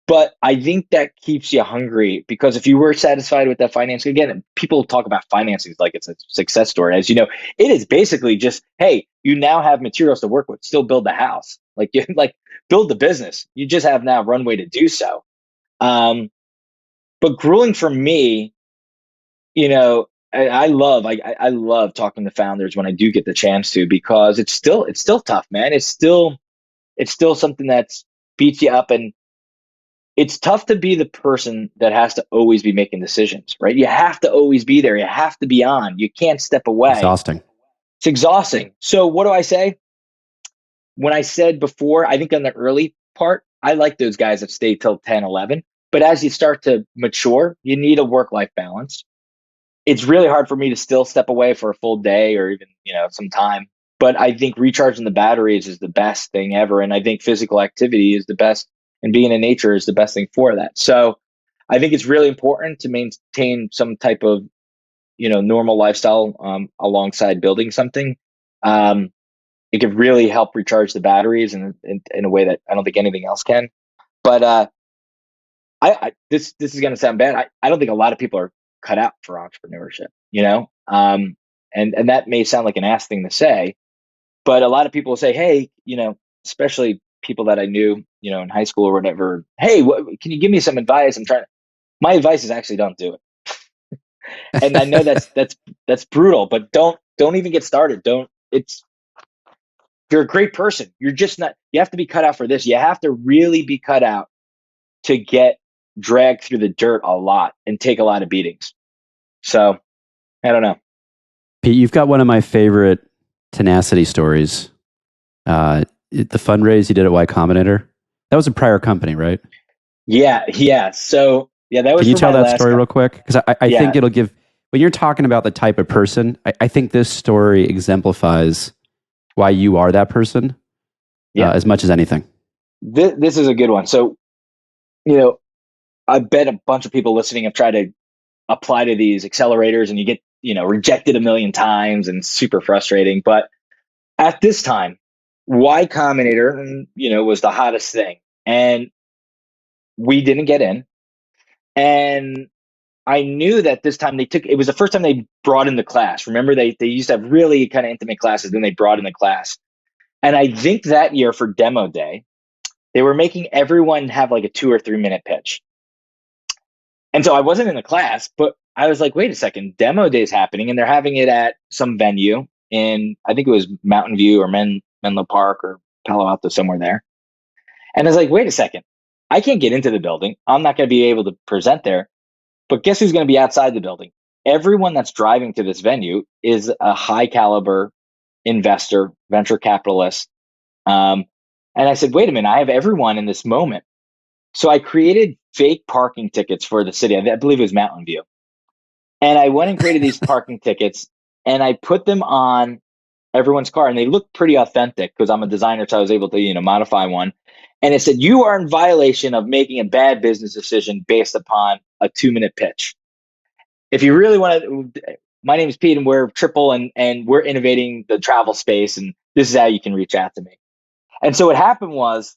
but I think that keeps you hungry because if you were satisfied with that financing, again, people talk about financing like it's a success story. As you know, it is basically just, hey, you now have materials to work with, still build the house, like build the business. You just have now runway to do so. Um, but grueling for me, I love talking to founders when I do get the chance to because it's still tough, man. It's still something that's beats you up, and it's tough to be the person that has to always be making decisions, right? You have to always be there. You have to be on. You can't step away. Exhausting. It's exhausting. So what do I say? When I said before, I think on the early part, I like those guys that stay till 10, 11. But as you start to mature, you need a work-life balance. It's really hard for me to still step away for a full day or even, some time. But I think recharging the batteries is the best thing ever. And I think physical activity is the best, and being in nature is the best thing for that. So I think it's really important to maintain some type of, normal lifestyle alongside building something. Um, it could really help recharge the batteries in a way that I don't think anything else can. But this is going to sound bad. I don't think a lot of people are cut out for entrepreneurship, and that may sound like an ass thing to say, but a lot of people say, hey, especially people that I knew, in high school or whatever. Hey, can you give me some advice? My advice is actually don't do it. And I know that's brutal, but don't even get started. You're a great person. You're just not, you have to be cut out for this. You have to really be cut out to get dragged through the dirt a lot and take a lot of beatings. So I don't know. Pete, you've got one of my favorite Tenacity stories. The fundraise you did at Y Combinator. That was a prior company, right? Yeah. So yeah, that was Can you for tell my that last. story real quick? Because I Yeah, think it'll give, when you're talking about the type of person, I think this story exemplifies why you are that person yeah. as much as anything. This is a good one. So, you know, I bet a bunch of people listening have tried to apply to these accelerators and you get, rejected a million times and super frustrating. But at this time, Y Combinator, was the hottest thing. And we didn't get in. And I knew that this time it was the first time they brought in the class. Remember, they used to have really kind of intimate classes, then they brought in the class. And I think that year for demo day, they were making everyone have like a 2 or 3 minute pitch. And so I wasn't in the class, but I was like, wait a second, demo day is happening, and they're having it at some venue in, I think it was Mountain View or Menlo Park or Palo Alto, somewhere there. And I was like, wait a second, I can't get into the building. I'm not going to be able to present there. But guess who's going to be outside the building? Everyone that's driving to this venue is a high caliber investor, venture capitalist. And I said, wait a minute, I have everyone in this moment. So I created fake parking tickets for the city. I believe it was Mountain View. And I went and created these parking tickets, and I put them on everyone's car, and they looked pretty authentic because I'm a designer. So I was able to, modify one. And it said, you are in violation of making a bad business decision based upon a 2-minute pitch. If you really want to, my name is Pete, and we're Triple, and we're innovating the travel space. And this is how you can reach out to me. And so what happened was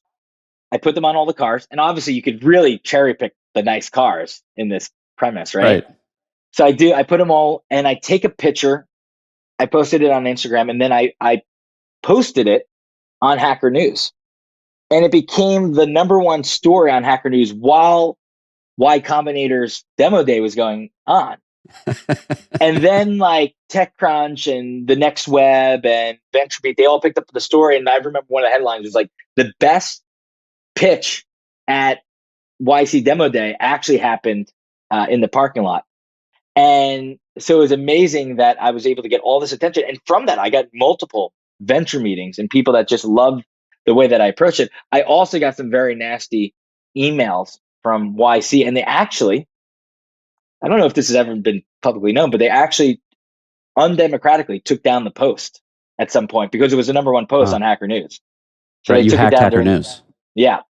I put them on all the cars, and obviously you could really cherry pick the nice cars in this premise, right? So I put them all, and I take a picture. I posted it on Instagram, and then I posted it on Hacker News. And it became the number one story on Hacker News while Y Combinator's demo day was going on. And then like TechCrunch and the Next Web and VentureBeat, they all picked up the story. And I remember one of the headlines was like, the best pitch at YC demo day actually happened in the parking lot. And so it was amazing that I was able to get all this attention. And from that, I got multiple venture meetings and people that just loved the way that I approached it. I also got some very nasty emails from YC, and they actually, I don't know if this has ever been publicly known, but they actually undemocratically took down the post at some point because it was the number one post on Hacker News. So right, they you took hacked it down Hacker News. Yeah.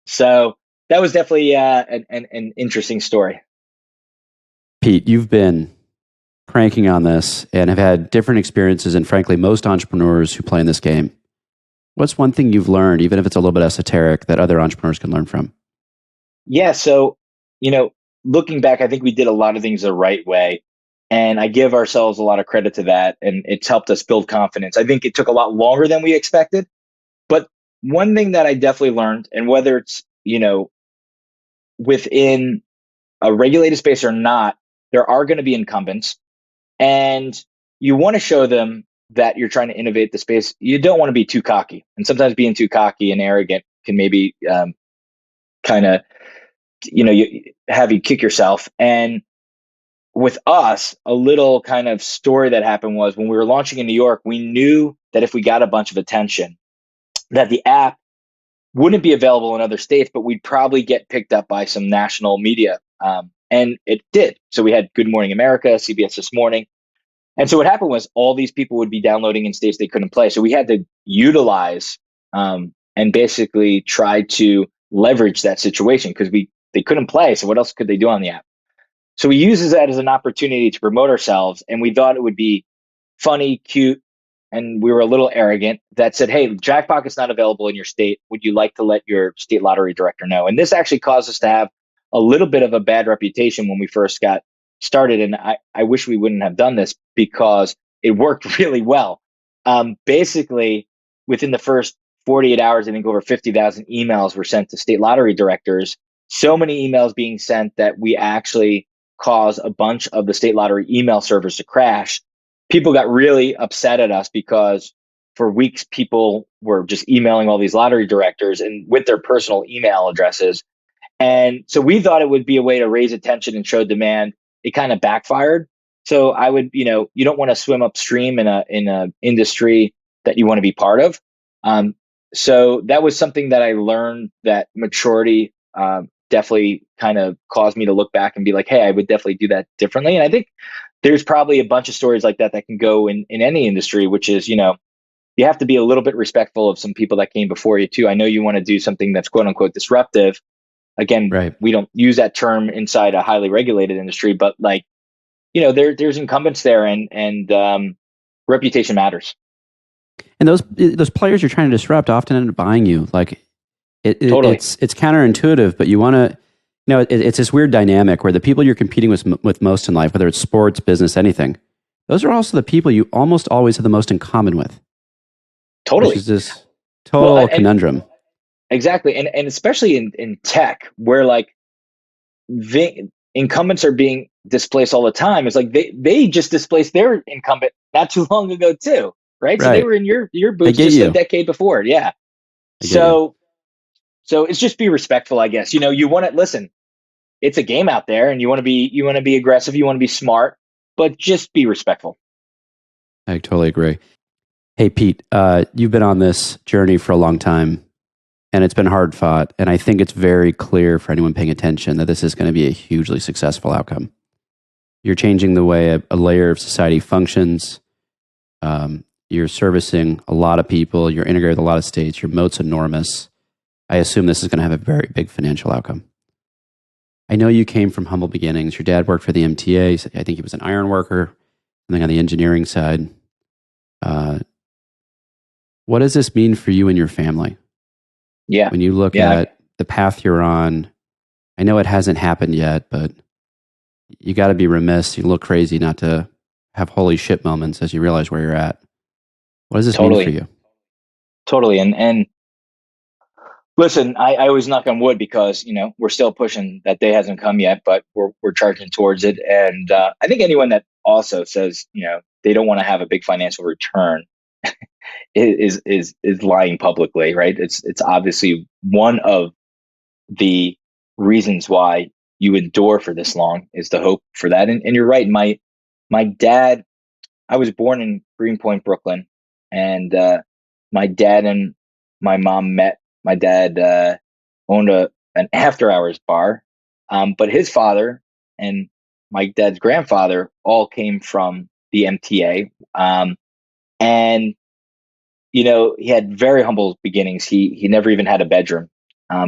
So that was definitely an interesting story. Pete, you've been cranking on this and have had different experiences, and frankly, most entrepreneurs who play in this game. What's one thing you've learned, even if it's a little bit esoteric, that other entrepreneurs can learn from? Yeah. So, looking back, I think we did a lot of things the right way. And I give ourselves a lot of credit to that. And it's helped us build confidence. I think it took a lot longer than we expected. But one thing that I definitely learned, and whether it's, within a regulated space or not, there are going to be incumbents. And you want to show them that you're trying to innovate the space. You don't want to be too cocky. And sometimes being too cocky and arrogant can maybe kind of, have you kick yourself. And with us, a little kind of story that happened was when we were launching in New York, we knew that if we got a bunch of attention, that the app wouldn't be available in other states, but we'd probably get picked up by some national media. And it did. So we had Good Morning America, CBS This Morning. And so what happened was all these people would be downloading in states they couldn't play. So we had to utilize and basically try to leverage that situation because they couldn't play. So what else could they do on the app? So we used that as an opportunity to promote ourselves. And we thought it would be funny, cute, and we were a little arrogant that said, hey, Jackpocket's not available in your state. Would you like to let your state lottery director know? And this actually caused us to have a little bit of a bad reputation when we first got started. And I wish we wouldn't have done this because it worked really well. Basically, within the first 48 hours, I think over 50,000 emails were sent to state lottery directors. So many emails being sent that we actually caused a bunch of the state lottery email servers to crash. People got really upset at us because for weeks, people were just emailing all these lottery directors and with their personal email addresses. And so we thought it would be a way to raise attention and show demand. It kind of backfired. So I would, you don't want to swim upstream in a industry that you want to be part of. So that was something that I learned, that maturity definitely kind of caused me to look back and be like, hey, I would definitely do that differently. And I think there's probably a bunch of stories like that can go in any industry, which is, you have to be a little bit respectful of some people that came before you too. I know you want to do something that's quote unquote disruptive. Again, right. We don't use that term inside a highly regulated industry, but there's incumbents there and reputation matters. And those players you're trying to disrupt often end up buying you. Totally. It's counterintuitive, but you want to, it's this weird dynamic where the people you're competing with most in life, whether it's sports, business, anything, those are also the people you almost always have the most in common with. which Totally. is this Well, total conundrum. exactly. And especially in tech, where like the incumbents are being displaced all the time. It's like they just displaced their incumbent not too long ago too, right? So they Right. were in your I boots get just a you. decade before. Yeah. I get you. So it's just be respectful, I guess. You want to listen. It's a game out there, and you want to be aggressive. You want to be smart, but just be respectful. I totally agree. Hey, Pete, you've been on this journey for a long time and it's been hard fought. And I think it's very clear for anyone paying attention that this is going to be a hugely successful outcome. You're changing the way a layer of society functions. You're servicing a lot of people. You're integrated with a lot of states. Your moat's enormous. I assume this is going to have a very big financial outcome. I know you came from humble beginnings. Your dad worked for the MTA. I think he was an iron worker, something on the engineering side. Uh, what does this mean for you and your family? Yeah. When you look Yeah. at the path you're on, I know it hasn't happened yet, but you got to be remiss. You look crazy not to have holy shit moments as you realize where you're at. What does this mean for Totally. you? Totally. And listen, I always knock on wood because we're still pushing that day hasn't come yet, but we're charging towards it. And I think anyone that also says they don't want to have a big financial return is lying publicly, right? It's obviously one of the reasons why you endure for this long is the hope for that. And you're right. My dad, I was born in Greenpoint, Brooklyn, and my dad and my mom met. My dad owned an after hours bar, but his father and my dad's grandfather all came from the MTA, and he had very humble beginnings. He never even had a bedroom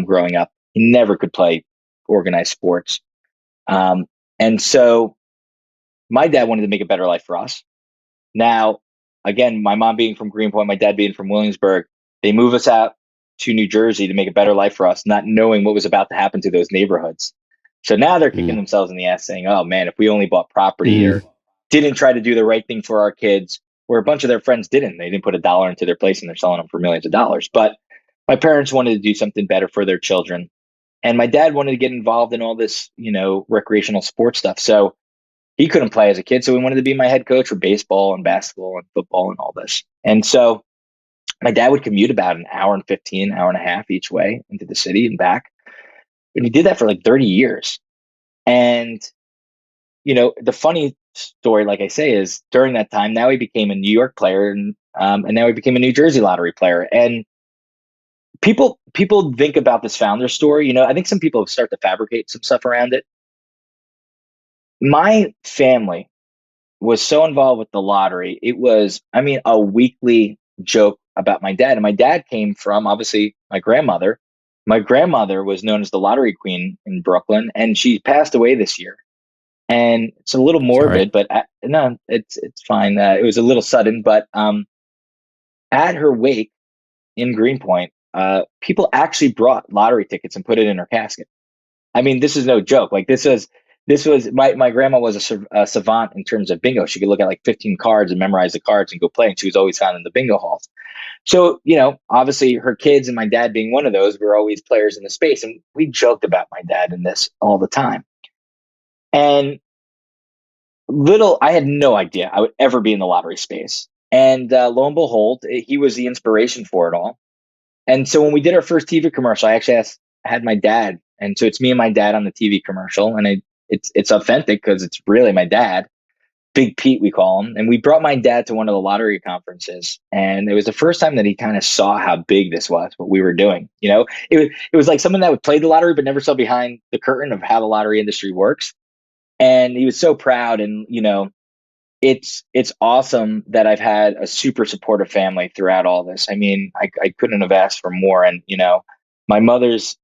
growing up. He never could play organized sports, um, and so my dad wanted to make a better life for us. Now, again, my mom being from Greenpoint, my dad being from Williamsburg, they move us out to New Jersey to make a better life for us, not knowing what was about to happen to those neighborhoods. So now they're kicking Mm. themselves in the ass saying, oh man, if we only bought property or Mm. didn't try to do the right thing for our kids, where a bunch of their friends didn't. They didn't put a dollar into their place and they're selling them for millions of dollars. But my parents wanted to do something better for their children. And my dad wanted to get involved in all this, recreational sports stuff. So he couldn't play as a kid, so he wanted to be my head coach for baseball and basketball and football and all this. And so my dad would commute about an hour and 15, hour and a half each way into the city and back. And he did that for like 30 years. And, the funny story, like I say, is during that time, now he became a New York player and now he became a New Jersey lottery player. And people think about this founder story. I think some people start to fabricate some stuff around it. My family was so involved with the lottery. It was, I mean, a weekly joke about my dad. And my dad came from obviously my grandmother. My grandmother was known as the lottery queen in Brooklyn, and she passed away this year. And it's a little Sorry. morbid, but no, it's fine. It was a little sudden, but at her wake in Greenpoint, people actually brought lottery tickets and put it in her casket. I mean, this is no joke. Like this was my grandma was a savant in terms of bingo. She could look at like 15 cards and memorize the cards and go play. And she was always found in the bingo halls. So, obviously her kids and my dad being one of those, were always players in the space. And we joked about my dad in this all the time. And I had no idea I would ever be in the lottery space. And lo and behold, he was the inspiration for it all. And so when we did our first TV commercial, I actually had my dad, and so it's me and my dad on the TV commercial, and it's authentic because it's really my dad, Big Pete we call him, and we brought my dad to one of the lottery conferences, and it was the first time that he kind of saw how big this was, what we were doing. It was like someone that would play the lottery but never saw behind the curtain of how the lottery industry works, and he was so proud, and it's awesome that I've had a super supportive family throughout all this. I mean, I couldn't have asked for more. And, my mother's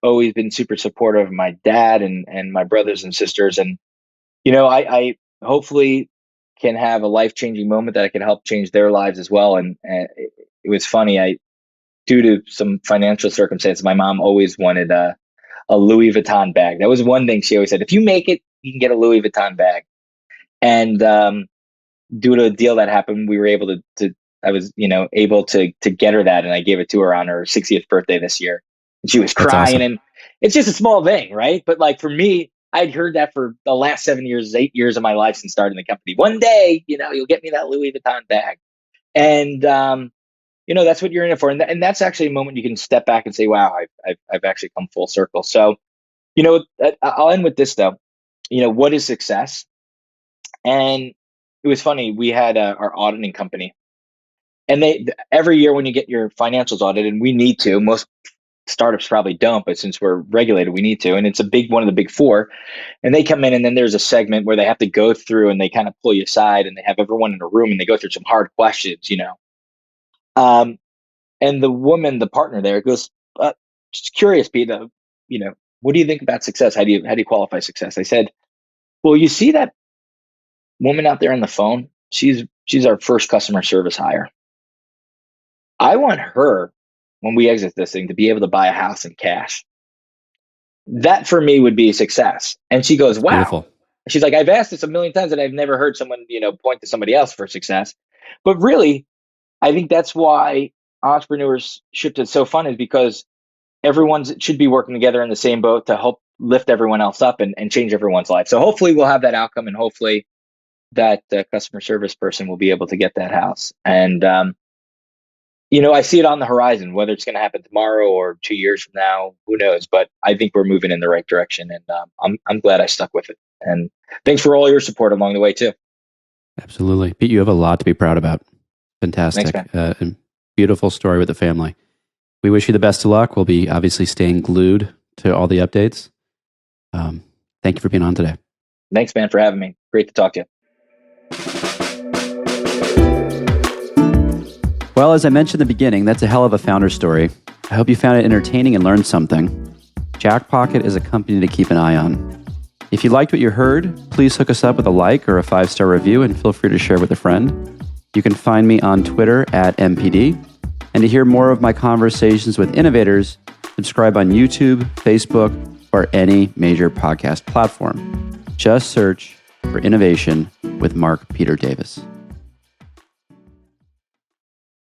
always been super supportive of my dad and my brothers and sisters. And, I hopefully can have a life-changing moment that I can help change their lives as well. And it was funny. Due to some financial circumstances, my mom always wanted a Louis Vuitton bag. That was one thing she always said, if you make it, you can get a Louis Vuitton bag. And, due to a deal that happened, we were able to I was, able to get her that, and I gave it to her on her 60th birthday this year, and she was That's crying. awesome. And it's just a small thing, right? But like for me, I'd heard that for the last 7 years, 8 years of my life since starting the company. One day, you'll get me that Louis Vuitton bag, and that's what you're in it for. And that's actually a moment you can step back and say, wow, I've actually come full circle. So, I'll end with this though. What is success? And it was funny. We had our auditing company, and every year when you get your financials audited, and we need to, most startups probably don't, but since we're regulated, we need to. And it's one of the big four. And they come in, and then there's a segment where they have to go through and they kind of pull you aside, and they have everyone in a room and they go through some hard questions. Um, and the woman, the partner there, goes, just curious, Pete, what do you think about success? How do you qualify success? I said, well, you see that woman out there on the phone? She's our first customer service hire. I want her, when we exit this thing, to be able to buy a house in cash. That for me would be a success. And she goes, wow. Beautiful. She's like, I've asked this a million times and I've never heard someone, point to somebody else for success. But really, I think that's why entrepreneurship is so fun, is because everyone should be working together in the same boat to help lift everyone else up and change everyone's life. So hopefully we'll have that outcome, and hopefully that customer service person will be able to get that house. And, I see it on the horizon. Whether it's going to happen tomorrow or 2 years from now, who knows? But I think we're moving in the right direction, and I'm glad I stuck with it. And thanks for all your support along the way too. Absolutely. Pete, you have a lot to be proud about. Fantastic. Thanks, man. And beautiful story with the family. We wish you the best of luck. We'll be obviously staying glued to all the updates. Thank you for being on today. Thanks, man, for having me. Great to talk to you. Well, as I mentioned in the beginning, that's a hell of a founder story. I hope you found it entertaining and learned something. Jackpocket is a company to keep an eye on. If you liked what you heard, please hook us up with a like or a 5-star review, and feel free to share with a friend. You can find me on Twitter @MPD. And to hear more of my conversations with innovators, subscribe on YouTube, Facebook, or any major podcast platform. Just search for Innovation with Mark Peter Davis.